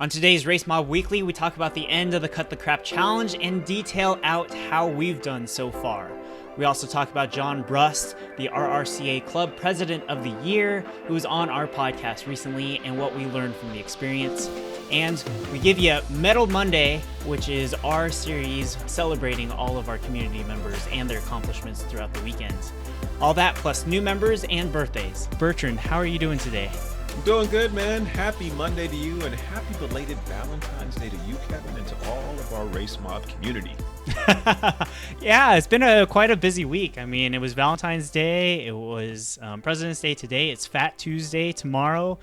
On today's RaceMob Weekly, we talk about the end of the Cut the Crap Challenge and detail out how we've done so far. We also talk about John Brust, the RRCA Club President of the Year, who was on our podcast recently, and what we learned from the experience. And we give you Medal Monday, which is our series celebrating all of our community members and their accomplishments throughout the weekend. All that plus new members and birthdays. Bertrand, how are you doing today? I'm doing good, man. Happy Monday to you, and happy belated Valentine's Day to you, Kevin, and to all of our RaceMob community. Yeah, it's been quite a busy week. I mean, it was Valentine's Day, it was President's Day today, it's Fat Tuesday tomorrow.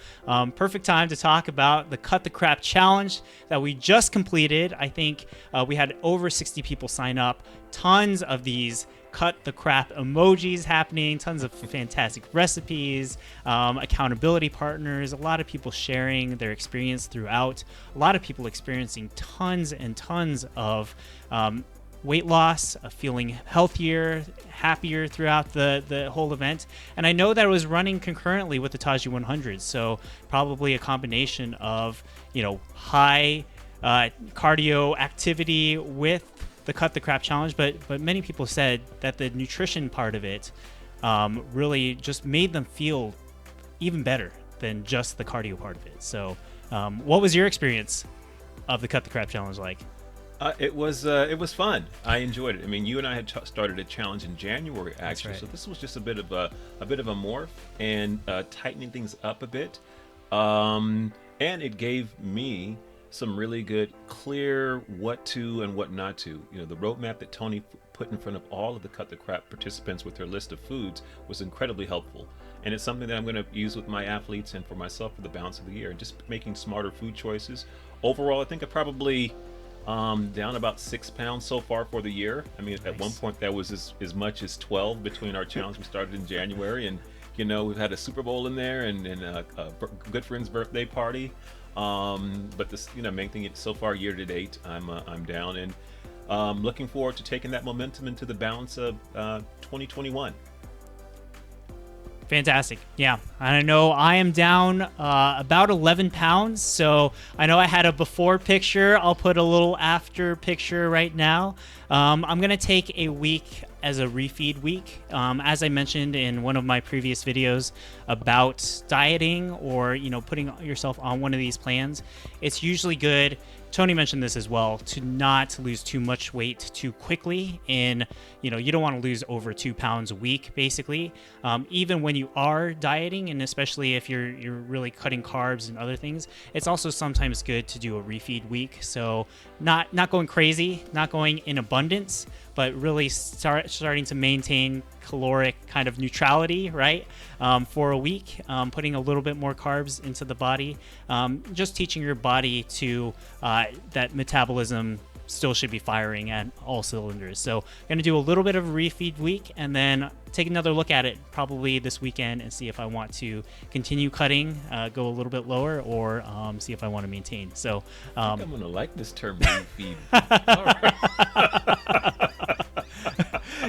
Perfect time to talk about the Cut the Crap Challenge that we just completed. I think we had over 60 people sign up, tons of these cut the crap emojis happening, tons of fantastic recipes, accountability partners, a lot of people sharing their experience throughout, a lot of people experiencing tons and tons of weight loss, feeling healthier, happier throughout the whole event. And I know that it was running concurrently with the Taji 100, so probably a combination of, high cardio activity with the Cut the Crap Challenge, but many people said that the nutrition part of it really just made them feel even better than just the cardio part of it. So what was your experience of the Cut the Crap Challenge like? It was fun. I enjoyed it. I mean, you and I had started a challenge in January, actually. Right. So this was just a bit of a morph and tightening things up a bit. And it gave me some really good, clear what to and what not to. The roadmap that Tony put in front of all of the Cut the Crap participants with their list of foods was incredibly helpful. And it's something that I'm going to use with my athletes and for myself for the balance of the year. Just making smarter food choices. Overall, I think I probably down about 6 pounds so far for the year. I mean, At one point that was as much as 12 between our challenge we started in January, and we've had a Super Bowl in there and a good friend's birthday party. But this, main thing so far year to date, I'm down and looking forward to taking that momentum into the balance of 2021. Fantastic. Yeah, I know I am down about 11 pounds. So I know I had a before picture. I'll put a little after picture right now. I'm going to take a week as a refeed week. As I mentioned in one of my previous videos about dieting or, putting yourself on one of these plans, it's usually good. Tony mentioned this as well, to not lose too much weight too quickly. You don't want to lose over 2 pounds a week, basically. Even when you are dieting, and especially if you're really cutting carbs and other things, it's also sometimes good to do a refeed week. So not going crazy, not going in abundance, but really starting to maintain caloric kind of neutrality, right? For a week, putting a little bit more carbs into the body, just teaching your body to that metabolism still should be firing at all cylinders. So I'm going to do a little bit of a refeed week and then take another look at it probably this weekend and see if I want to continue cutting, go a little bit lower, or see if I want to maintain. So I think I'm going to like this term, refeed. All right.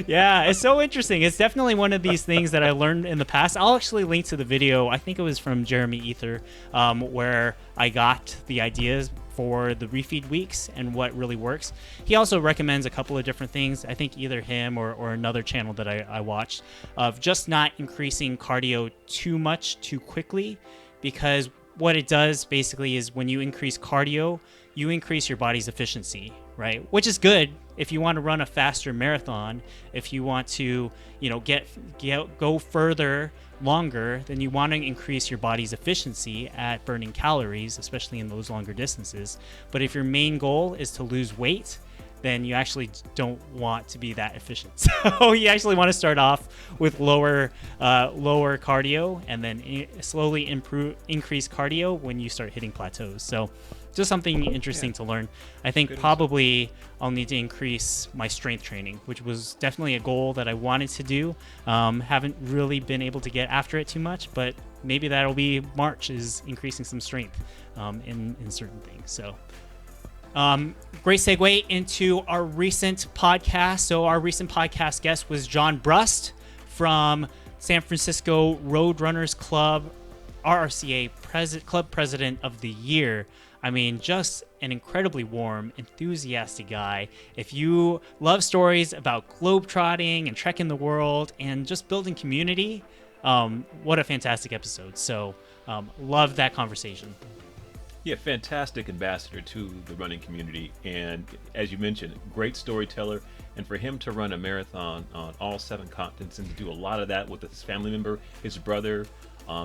Yeah, it's so interesting. It's definitely one of these things that I learned in the past. I'll actually link to the video. I think it was from Jeremy Ether, where I got the ideas for the refeed weeks and what really works. He also recommends a couple of different things. I think either him or another channel that I watched, of just not increasing cardio too much too quickly, because what it does basically is when you increase cardio, you increase your body's efficiency, right? Which is good if you want to run a faster marathon, if you want to, go further, longer, then you want to increase your body's efficiency at burning calories, especially in those longer distances. But if your main goal is to lose weight, then you actually don't want to be that efficient. So you actually want to start off with lower cardio, and then slowly increase cardio when you start hitting plateaus. So just something interesting to learn. I think probably I'll need to increase my strength training, which was definitely a goal that I wanted to do. Haven't really been able to get after it too much, but maybe that'll be March, is increasing some strength in certain things. So great segue into our recent podcast. So our recent podcast guest was John Brust from San Francisco Roadrunners Club, RRCA Club President of the Year. I mean, just an incredibly warm, enthusiastic guy. If you love stories about globetrotting and trekking the world and just building community, what a fantastic episode. So love that conversation. Yeah, fantastic ambassador to the running community. And as you mentioned, great storyteller. And for him to run a marathon on all 7 continents and to do a lot of that with his family member, his brother,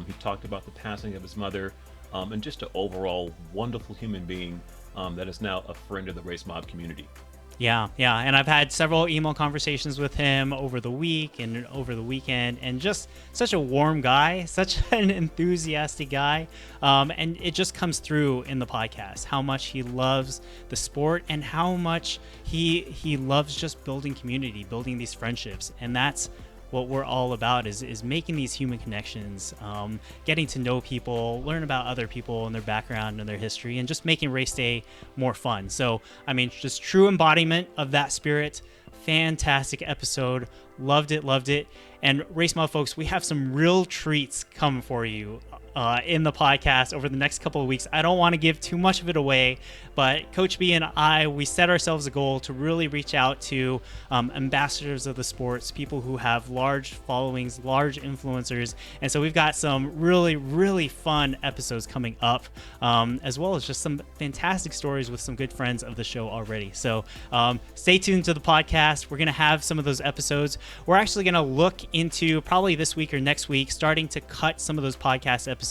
he talked about the passing of his mother, and just an overall wonderful human being that is now a friend of the RaceMob community. Yeah. And I've had several email conversations with him over the week and over the weekend, and just such a warm guy, such an enthusiastic guy. And it just comes through in the podcast, how much he loves the sport and how much he loves just building community, building these friendships. And that's what we're all about, is making these human connections, getting to know people, learn about other people and their background and their history, and just making race day more fun. So, I mean, just true embodiment of that spirit. Fantastic episode. Loved it. And RaceMob folks, we have some real treats coming for you in the podcast over the next couple of weeks. I don't want to give too much of it away, but Coach B and I, we set ourselves a goal to really reach out to ambassadors of the sports, people who have large followings, large influencers. And so we've got some really, really fun episodes coming up, as well as just some fantastic stories with some good friends of the show already. So stay tuned to the podcast. We're going to have some of those episodes. We're actually going to look into, probably this week or next week, starting to cut some of those podcast episodes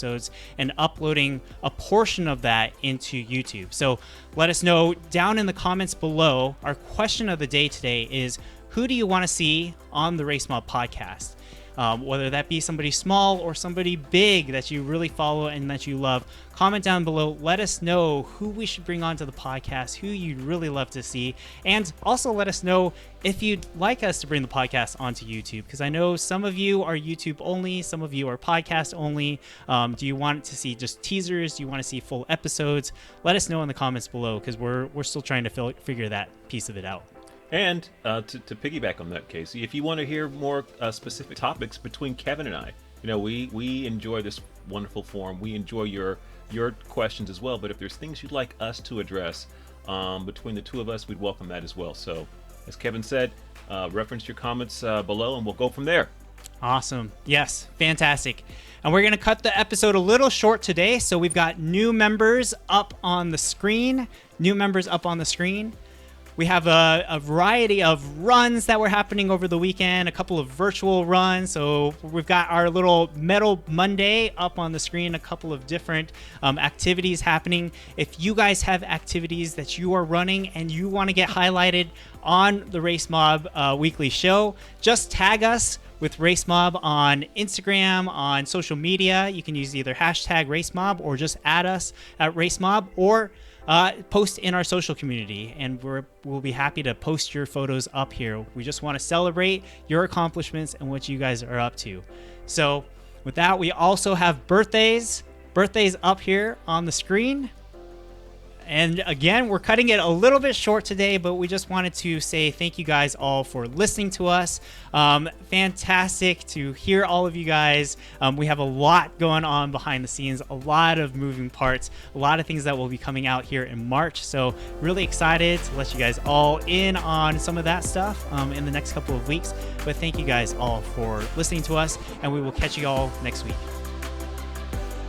and uploading a portion of that into YouTube. So let us know down in the comments below. Our question of the day today is, who do you want to see on the RaceMob podcast? Whether that be somebody small or somebody big that you really follow and that you love. Comment down below. Let us know who we should bring onto the podcast, who you'd really love to see. And also let us know if you'd like us to bring the podcast onto YouTube, because I know some of you are YouTube only, some of you are podcast only. Do you want to see just teasers? Do you want to see full episodes? Let us know in the comments below, because we're still trying to figure that piece of it out. And to piggyback on that, Casey, if you want to hear more specific topics between Kevin and I, we enjoy this wonderful forum. We enjoy your questions as well. But if there's things you'd like us to address between the two of us, we'd welcome that as well. So, as Kevin said, reference your comments below, and we'll go from there. Awesome. Yes, fantastic. And we're going to cut the episode a little short today. So we've got new members up on the screen. We have a variety of runs that were happening over the weekend, a couple of virtual runs. So we've got our little Medal Monday up on the screen, a couple of different activities happening. If you guys have activities that you are running and you want to get highlighted on the RaceMob Weekly show, just tag us with RaceMob on Instagram, on social media. You can use either hashtag RaceMob or just add us at RaceMob, or post in our social community, and we'll be happy to post your photos up here. We just want to celebrate your accomplishments and what you guys are up to. So with that, we also have birthdays up here on the screen. And again, we're cutting it a little bit short today, but we just wanted to say thank you guys all for listening to us. Fantastic to hear all of you guys. We have a lot going on behind the scenes, a lot of moving parts, a lot of things that will be coming out here in March. So really excited to let you guys all in on some of that stuff in the next couple of weeks. But thank you guys all for listening to us, and we will catch you all next week.